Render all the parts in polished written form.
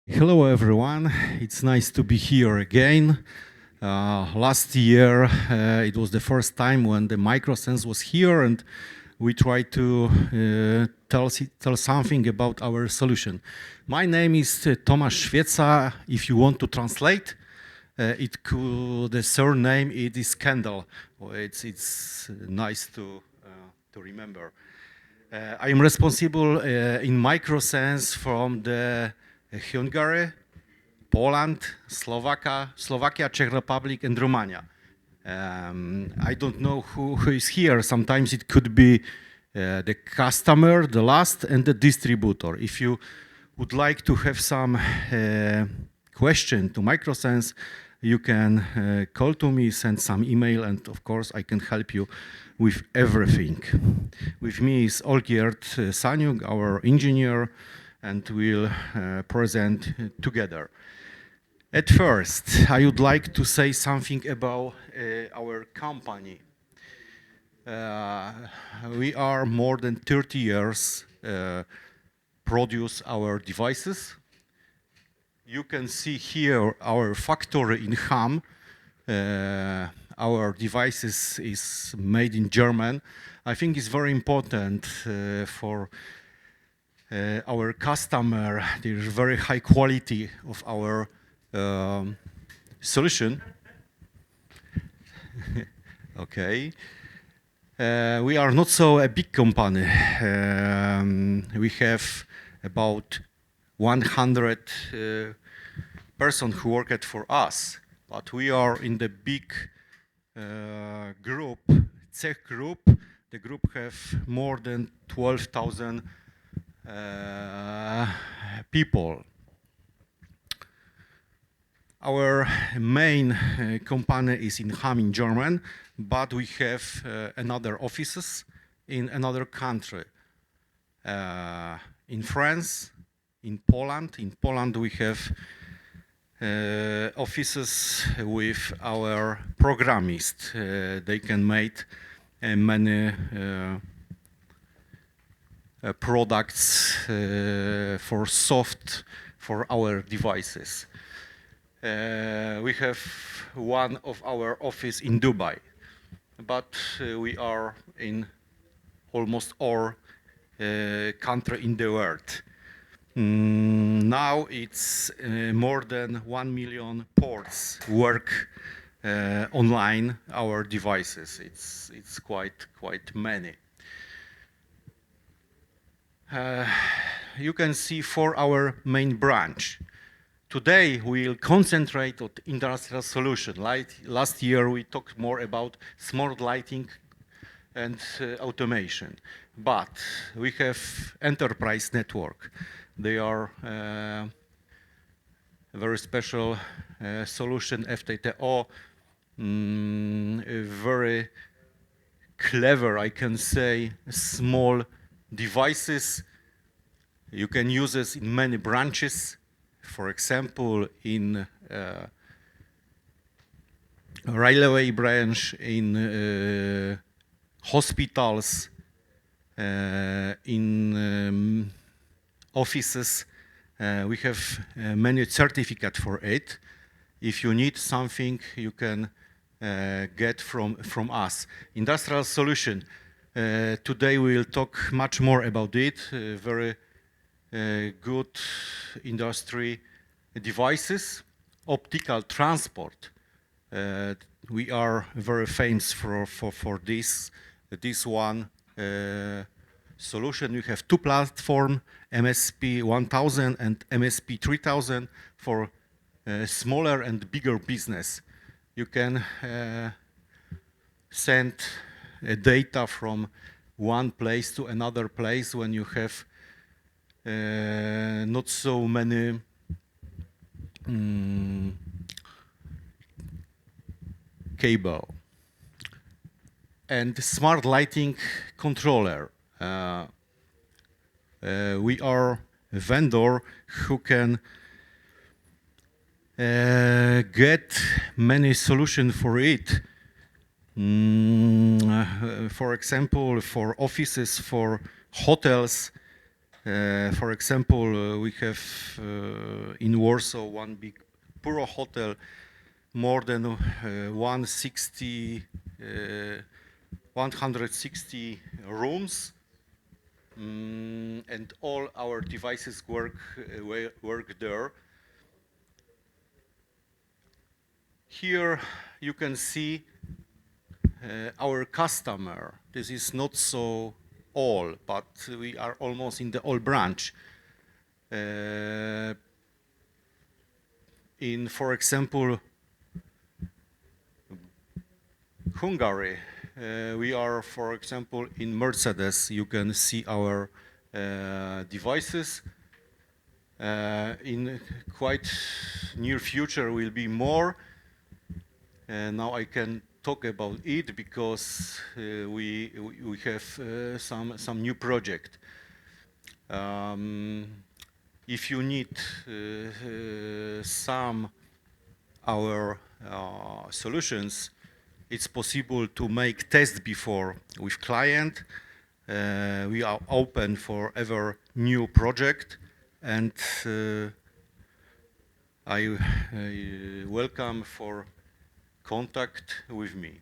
Hello everyone, it's nice to be here again. Last year it was the first time when the Microsens was here and we tried to tell something about our solution. My name is Tomasz Swieca. If you want to translate, the surname it is Kendall. It's nice to remember. I am responsible in Microsens from the Hungary, Poland, Slovakia, Czech Republic, and Romania. I don't know who is here. Sometimes it could be the customer, the last, and the distributor. If you would like to have some question to Microsens, you can call to me, send some email, and of course I can help you with everything. With me is Olgierd Sanuk, our engineer, and we'll present together. At first, I would like to say something about our company. We are more than 30 years produce our devices. You can see here our factory in Hamm. Our devices is made in German. I think it's very important for our customer. There is very high quality of our solution. Okay. We are not so a big company. We have about 100 persons who work for us, but we are in the big group, Czech group. The group have more than 12,000 people. Our main company is in Hamm in German, but we have another offices in another country. In France, in Poland. In Poland we have offices with our programists. They can make many products for soft for our devices. We have one of our office in Dubai, but we are in almost all country in the world. Now it's more than 1 million ports work online our devices. It's quite many. You can see for our main branch. Today we'll concentrate on industrial solution. Like last year we talked more about smart lighting and automation, but we have enterprise network. They are a very special solution, FTTO, very clever, I can say, small devices. You can use this in many branches. For example, in railway branch, in hospitals, in offices. We have many certificates for it. If you need something, you can get from us. Industrial solution. Today we will talk much more about it. Very good industry devices. Optical transport. We are very famous for this one solution. We have two platforms, MSP 1000 and MSP 3000 for smaller and bigger business. You can send data from one place to another place when you have not so many cable. And smart lighting controller. We are a vendor who can get many solutions for it. For example, for offices, for hotels, For example, we have in Warsaw one big Puro hotel, more than 160 rooms, and all our devices work there. Here you can see our customer. This is not so all, but we are almost in the all branch. In, for example, Hungary, we are, for example, in Mercedes. You can see our devices. In quite near future will be more. Now I can talk about it because we have some new project. If you need some our solutions, it's possible to make tests before with client. We are open for ever new project, and I welcome for contact with me.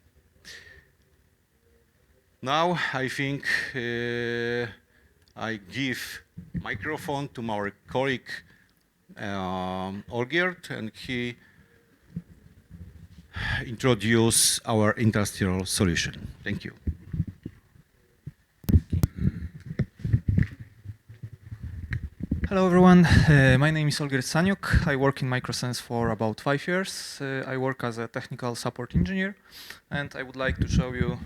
Now I think I give microphone to our colleague Olgierd, and he introduce our industrial solution. Thank you. Hello everyone, my name is Olgierd Sanuk. I work in Microsens for about 5 years. I work as a technical support engineer, and I would like to show you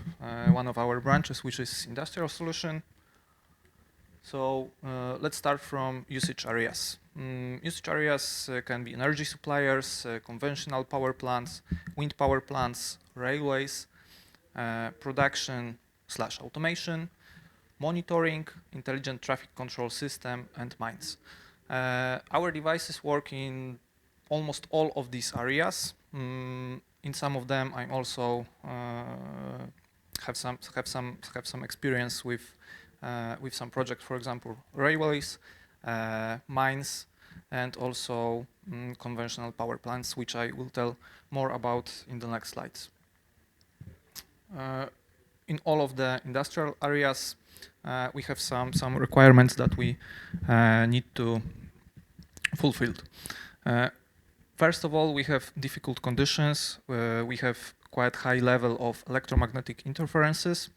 one of our branches, which is industrial solution. So let's start from usage areas. Usage areas can be energy suppliers, conventional power plants, wind power plants, railways, production/automation, monitoring, intelligent traffic control system, and mines. Our devices work in almost all of these areas. In some of them, I also have some experience with some projects, for example, railways, mines, and also conventional power plants, which I will tell more about in the next slides. In all of the industrial areas, we have some requirements that we need to fulfill. First of all, we have difficult conditions. We have quite high level of electromagnetic interferences.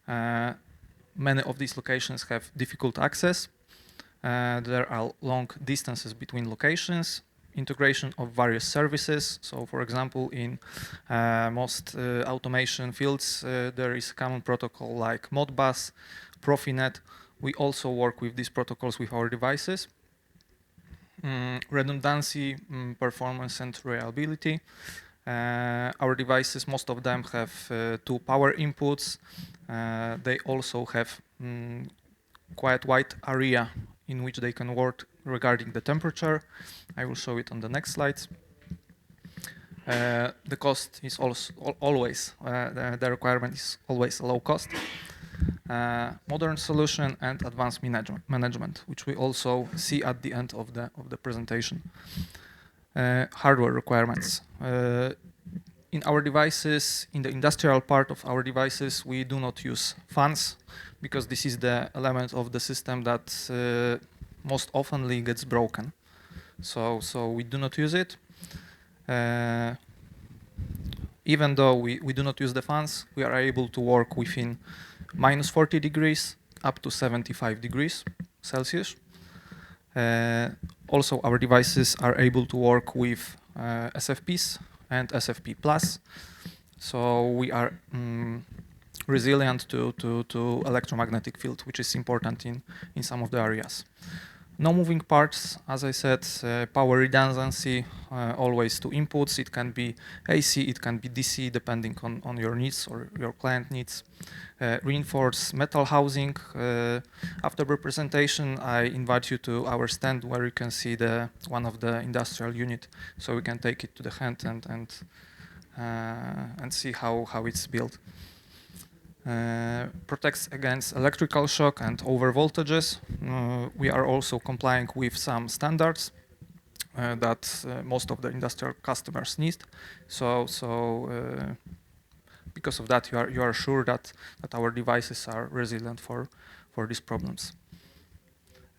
Many of these locations have difficult access. There are long distances between locations, integration of various services. So, for example, in most automation fields, there is a common protocol like Modbus, Profinet. We also work with these protocols with our devices. Redundancy, performance, and reliability. Our devices, most of them have 2 power inputs. They also have quite wide area in which they can work regarding the temperature. I will show it on the next slides. The cost is also always, the requirement is always low cost. Modern solution and advanced management, which we also see at the end of the presentation. Hardware requirements. In our devices, in the industrial part of our devices, we do not use fans because this is the element of the system that most oftenly gets broken. So we do not use it. Even though we do not use the fans, we are able to work within -40 degrees up to 75 degrees Celsius. Also, our devices are able to work with SFPs and SFP+. So we are resilient to electromagnetic field, which is important in some of the areas. No moving parts, as I said, power redundancy, always 2 inputs. It can be AC, it can be DC, depending on your needs or your client needs. Reinforced metal housing. After the presentation, I invite you to our stand where you can see one of the industrial unit, so we can take it to the hand and see how it's built. protects against electrical shock and over voltages. We are also complying with some standards that most of the industrial customers need. Because of that, you are sure that our devices are resilient for these problems.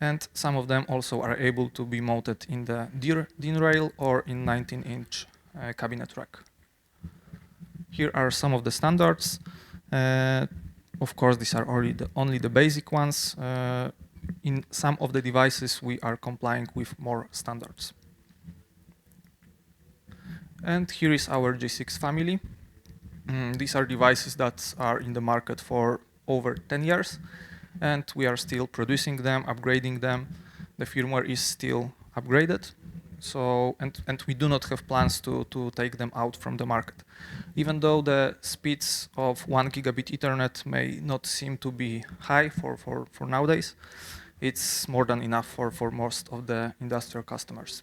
And some of them also are able to be mounted in the DIN rail or in 19-inch cabinet rack. Here are some of the standards. Of course, these are only the basic ones. In some of the devices, we are complying with more standards. And here is our G6 family. These are devices that are in the market for over 10 years. And we are still producing them, upgrading them. The firmware is still upgraded. And we do not have plans to take them out from the market. Even though the speeds of 1 gigabit Ethernet may not seem to be high for nowadays, it's more than enough for most of the industrial customers.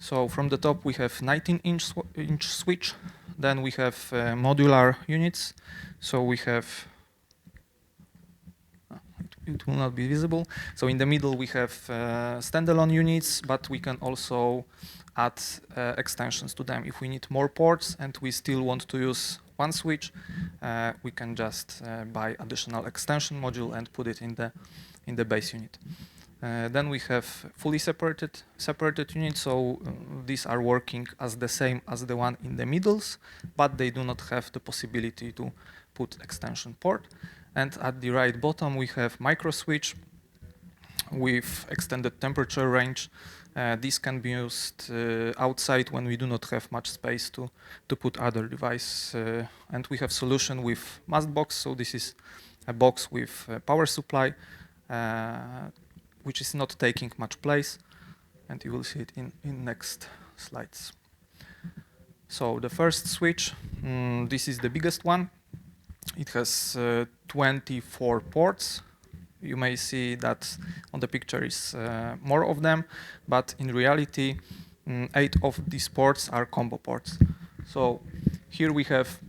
So from the top, we have 19-inch switch. Then we have modular units. So we have it will not be visible. So in the middle, we have standalone units, but we can also add extensions to them. If we need more ports and we still want to use one switch, we can just buy additional extension module and put it in the base unit. Then we have fully separated units. So these are working as the same as the one in the middles, but they do not have the possibility to put extension port. And at the right bottom, we have micro switch with extended temperature range. This can be used outside when we do not have much space to put other device. And we have solution with mast box. So this is a box with a power supply, which is not taking much place. And you will see it in next slides. So the first switch, this is the biggest one. It has 24 ports. You may see that on the picture is more of them, but in reality, 8 of these ports are combo ports. So here we have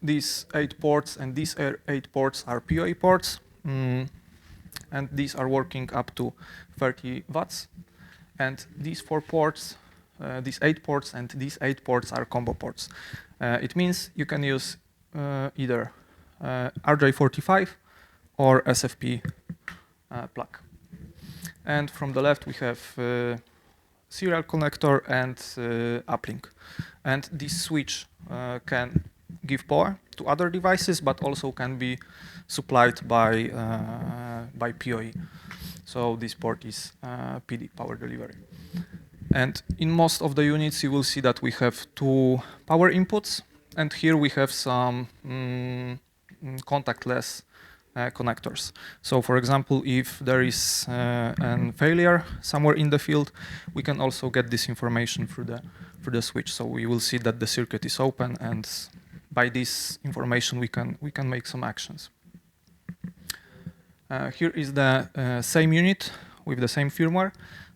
these 8 ports, and these 8 ports are PoE ports, and these are working up to 30 watts. And these 4 ports, these 8 ports, and these 8 ports are combo ports. It means you can use either RJ45 or SFP plug. And from the left we have serial connector and uplink. And this switch can give power to other devices, but also can be supplied by PoE. So this port is PD, power delivery. And in most of the units, you will see that we have 2 power inputs. And here we have some contactless connectors. So for example, if there is a failure somewhere in the field, we can also get this information through the switch. So we will see that the circuit is open, and by this information we can make some actions. Here is the same unit with the same firmware,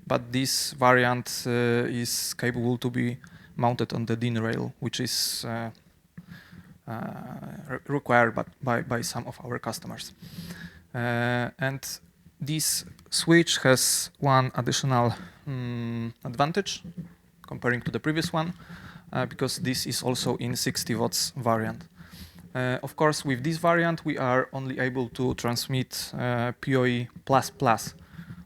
but this variant is capable to be mounted on the DIN rail, which is required by some of our customers. And this switch has one additional advantage comparing to the previous one, because this is also in 60 watts variant. Of course, with this variant, we are only able to transmit PoE++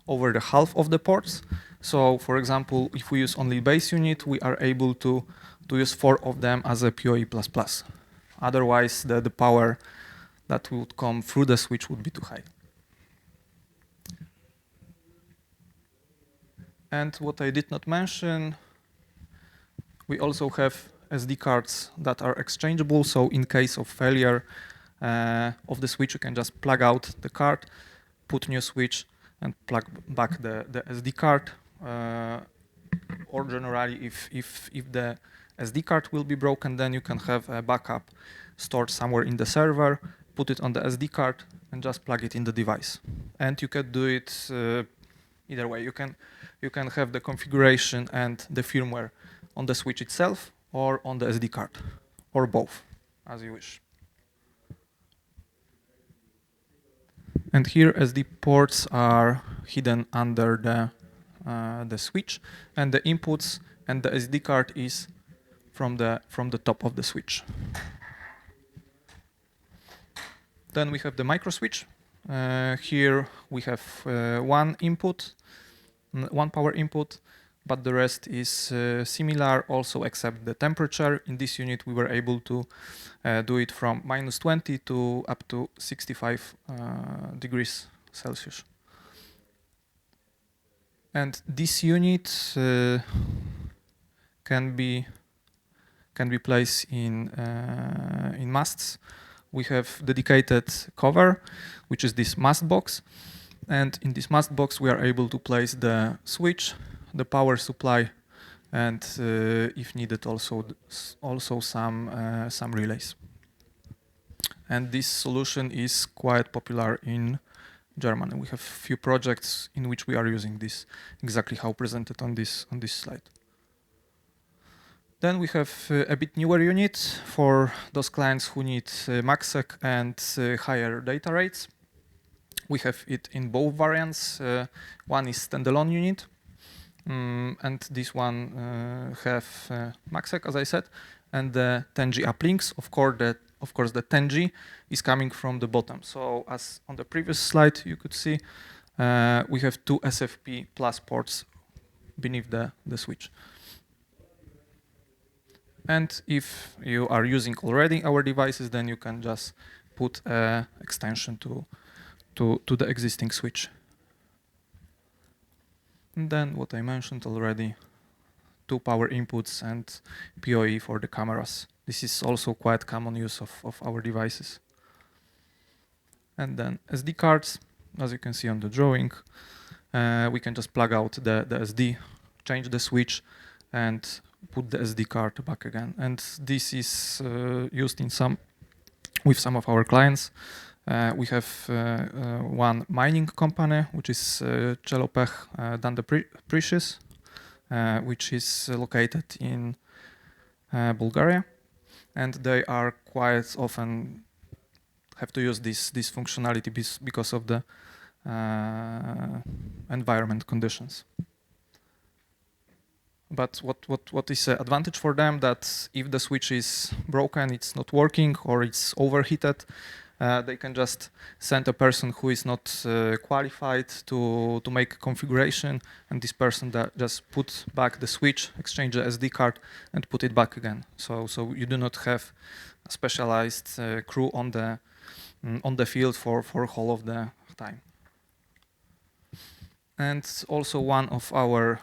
over the half of the ports. So, for example, if we use only base unit, we are able to use 4 of them as a PoE++. Otherwise, the power that would come through the switch would be too high. And what I did not mention, we also have SD cards that are exchangeable. So in case of failure of the switch, you can just plug out the card, put new switch, and plug back the SD card. Or generally, if the SD card will be broken, then you can have a backup stored somewhere in the server, put it on the SD card, and just plug it in the device. And you can do it either way. You can have the configuration and the firmware on the switch itself or on the SD card, or both, as you wish. And here SD ports are hidden under the switch, and the inputs and the SD card is from the top of the switch. Then we have the micro switch. Here we have one input, one power input, but the rest is similar also except the temperature. In this unit we were able to do it from -20 to up to 65 degrees Celsius. And this unit can be placed in masts. We have dedicated cover, which is this mast box. And in this mast box, we are able to place the switch, the power supply, and if needed, also some relays. And this solution is quite popular in Germany. We have few projects in which we are using this, exactly how presented on this slide. Then we have a bit newer unit for those clients who need MACsec and higher data rates. We have it in both variants. One is standalone unit, and this one have MACsec, as I said, and the 10G uplinks. Of course, the 10G is coming from the bottom. So as on the previous slide, you could see, we have two SFP plus ports beneath the switch. And if you are using already our devices, then you can just put an extension to the existing switch. And then what I mentioned already, two power inputs and PoE for the cameras. This is also quite common use of our devices. And then SD cards, as you can see on the drawing, we can just plug out the SD, change the switch, and put the SD card back again. And this is used with some of our clients. We have one mining company, which is Chelopech Precious, which is located in Bulgaria. And they are quite often have to use this functionality because of the environment conditions. But what is the advantage for them? That if the switch is broken, it's not working, or it's overheated, they can just send a person who is not qualified to make a configuration, and this person that just put back the switch, exchange the SD card, and put it back again. So you do not have a specialized crew on the field for whole of the time. And also one of our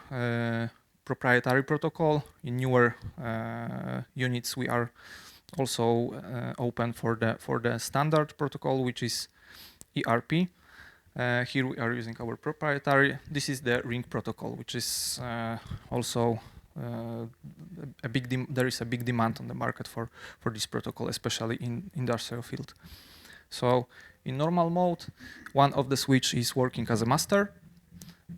proprietary protocol. In newer units, we are also open for the standard protocol, which is ERP. Here we are using our proprietary. This is the ring protocol, which is also there is a big demand on the market for this protocol, especially in industrial field. So in normal mode, one of the switch is working as a master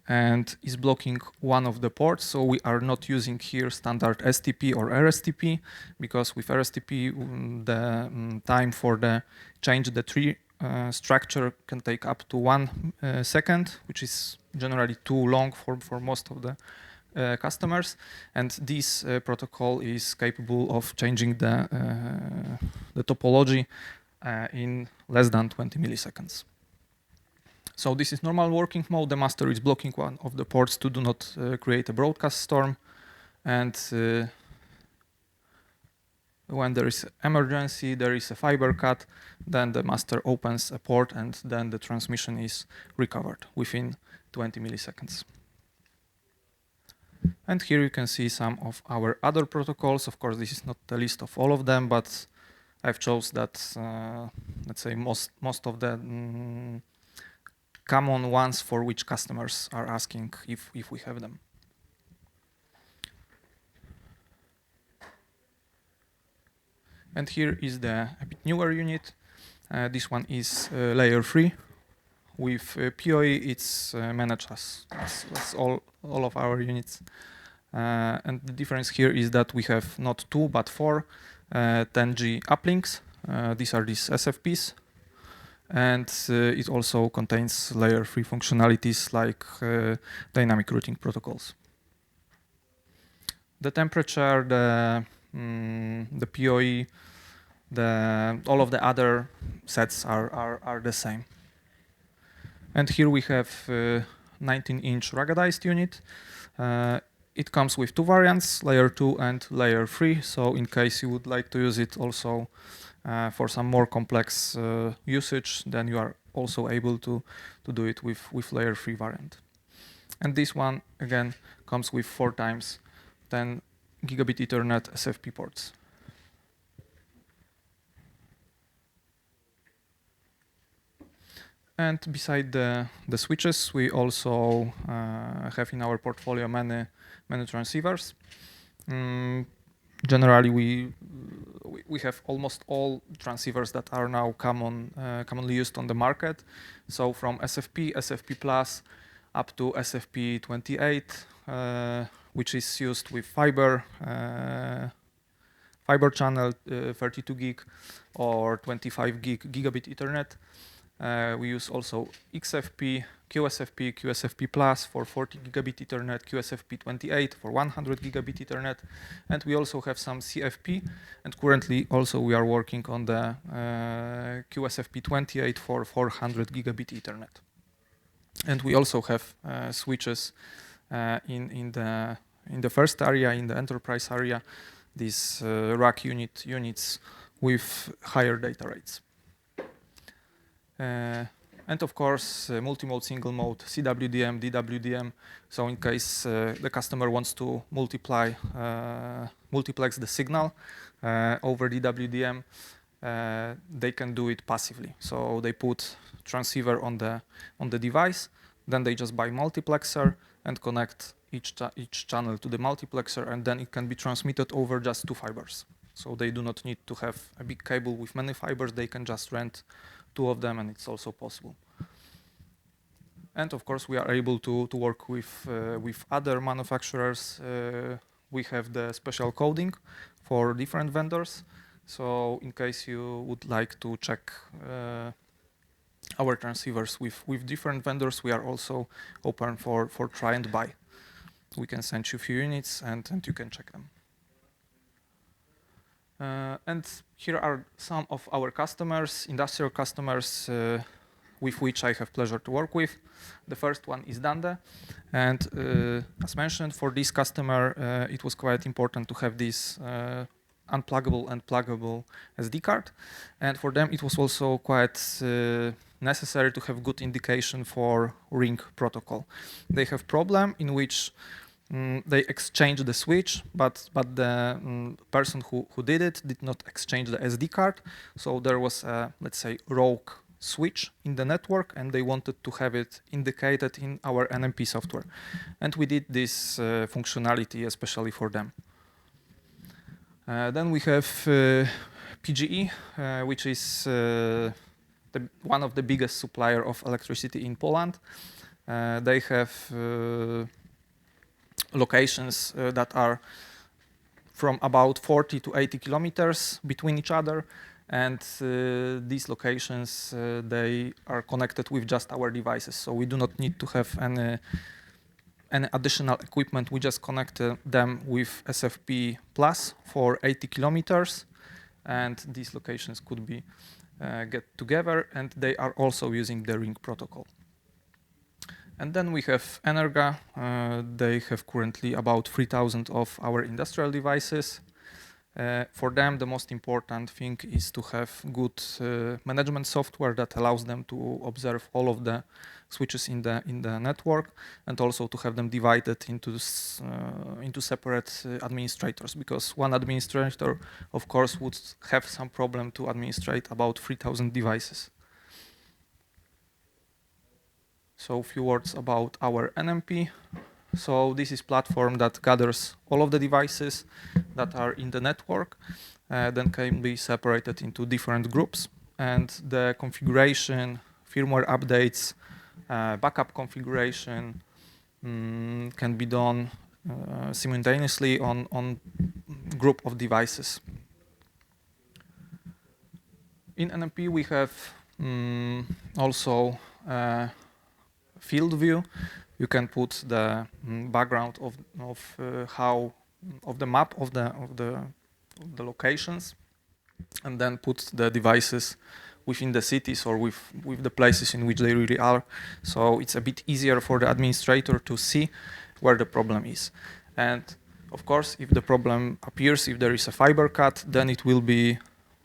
and is blocking one of the ports. So we are not using here standard STP or RSTP, because with RSTP, the time for the change the tree structure can take up to 1 second, which is generally too long for most of the customers. And this protocol is capable of changing the topology in less than 20 milliseconds. So this is normal working mode. The master is blocking one of the ports to do not create a broadcast storm. And when there is emergency, there is a fiber cut, then the master opens a port and then the transmission is recovered within 20 milliseconds. And here you can see some of our other protocols. Of course, this is not the list of all of them, but I've chose that, let's say, most of the common ones for which customers are asking if we have them. And here is the a bit newer unit. This one is layer 3. With PoE, it's managed as all of our units. And the difference here is that we have not 2, but 4 10G uplinks. These are these SFPs. And it also contains layer 3 functionalities like dynamic routing protocols. The temperature, the PoE, all of the other sets are the same. And here we have 19-inch ruggedized unit. It comes with two variants, layer 2 and layer 3. So in case you would like to use it also for some more complex usage, then you are also able to do it with layer 3 variant. And this one, again, comes with 4 times 10 gigabit Ethernet SFP ports. And beside the switches, we also have in our portfolio many transceivers. Generally, we have almost all transceivers that are now commonly used on the market. So from SFP, SFP Plus, up to SFP28, which is used with fiber channel, 32 gig or 25 gigabit Ethernet. We use also XFP, QSFP, QSFP Plus for 40 gigabit Ethernet, QSFP28 for 100 gigabit Ethernet, and we also have some CFP. And currently, also we are working on the QSFP28 for 400 gigabit Ethernet. And we also have switches in the first area, in the enterprise area, these rack units with higher data rates. And of course, multi-mode, single mode, CWDM, DWDM. So in case the customer wants to multiplex the signal over DWDM, they can do it passively. So they put transceiver on the device, then they just buy multiplexer and connect each channel to the multiplexer, and then it can be transmitted over just 2 fibers. So they do not need to have a big cable with many fibers. They can just rent 2 of them, and it's also possible. And of course, we are able to work with other manufacturers. We have the special coding for different vendors. So in case you would like to check our transceivers with different vendors, we are also open for try and buy. We can send you a few units and you can check them. And here are some of our customers, industrial customers, with which I have pleasure to work with. The first one is Dande. And as mentioned, for this customer, it was quite important to have this unpluggable and pluggable SD card. And for them, it was also quite necessary to have good indication for ring protocol. They have problem in which they exchanged the switch, but the person who did it did not exchange the SD card. So there was a, let's say, rogue switch in the network, and they wanted to have it indicated in our NMP software. And we did this functionality especially for them. Then we have PGE, which is one of the biggest supplier of electricity in Poland. They have locations that are from about 40 to 80 kilometers between each other, and these locations they are connected with just our devices, so we do not need to have any additional equipment. We just connect them with SFP Plus for 80 kilometers, and these locations could be get together, and they are also using the ring protocol. And then we have Energa. They have currently about 3,000 of our industrial devices. For them, the most important thing is to have good management software that allows them to observe all of the switches in the network, and also to have them divided into separate administrators, because one administrator, of course, would have some problem to administrate about 3,000 devices. So a few words about our NMP. So this is platform that gathers all of the devices that are in the network, then can be separated into different groups, and the configuration, firmware updates, backup configuration can be done simultaneously on group of devices. In NMP we have also field view. You can put the background of the map of the locations, and then put the devices within the cities or with the places in which they really are. So it's a bit easier for the administrator to see where the problem is. And of course, if the problem appears, if there is a fiber cut, then it will be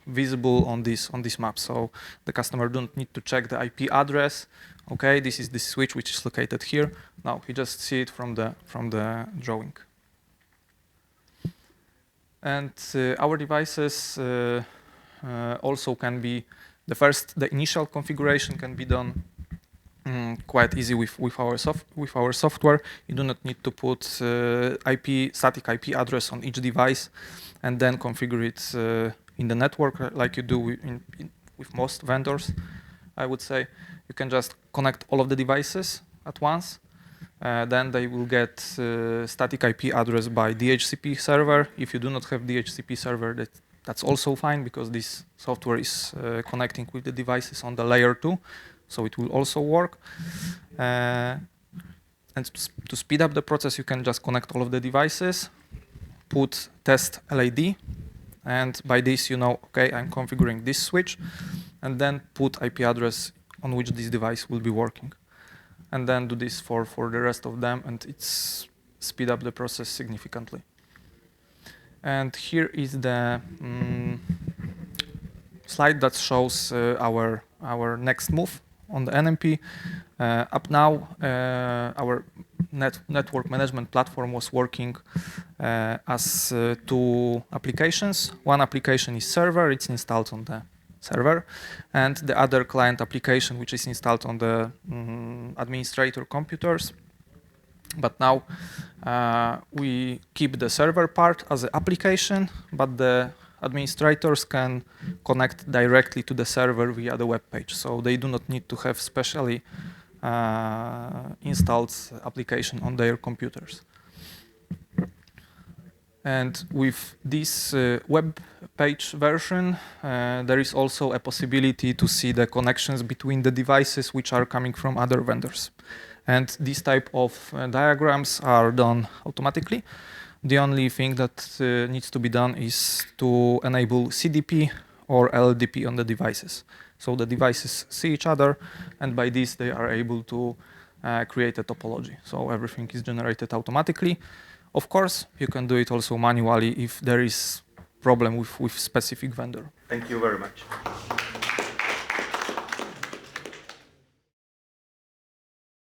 visible on this map. So the customer don't need to check the IP address. Okay, this is the switch which is located here. Now he just see it from the drawing. And our devices also can be the initial configuration can be done quite easy with our software. You do not need to put static IP address on each device and then configure it in the network like you do with most vendors. I would say you can just connect all of the devices at once. Then they will get static IP address by DHCP server. If you do not have DHCP server, that's also fine because this software is connecting with the devices on the layer 2, so it will also work. And to speed up the process, you can just connect all of the devices, put test LAD, and by this you know, okay, I'm configuring this switch, and then put IP address on which this device will be working. And then do this for the rest of them, and it's speed up the process significantly. And here is the slide that shows our next move on the NMP. Up now, our network management platform was working as 2 applications. One application is server, it's installed on the server, and the other client application which is installed on the administrator computers. But now we keep the server part as an application, but the administrators can connect directly to the server via the web page. So they do not need to have specially installed application on their computers. And with this web page version, there is also a possibility to see the connections between the devices which are coming from other vendors. And these type of diagrams are done automatically. The only thing that needs to be done is to enable CDP or LDP on the devices. So the devices see each other, and by this they are able to create a topology. So everything is generated automatically. Of course, you can do it also manually if there is problem with specific vendor. Thank you very much.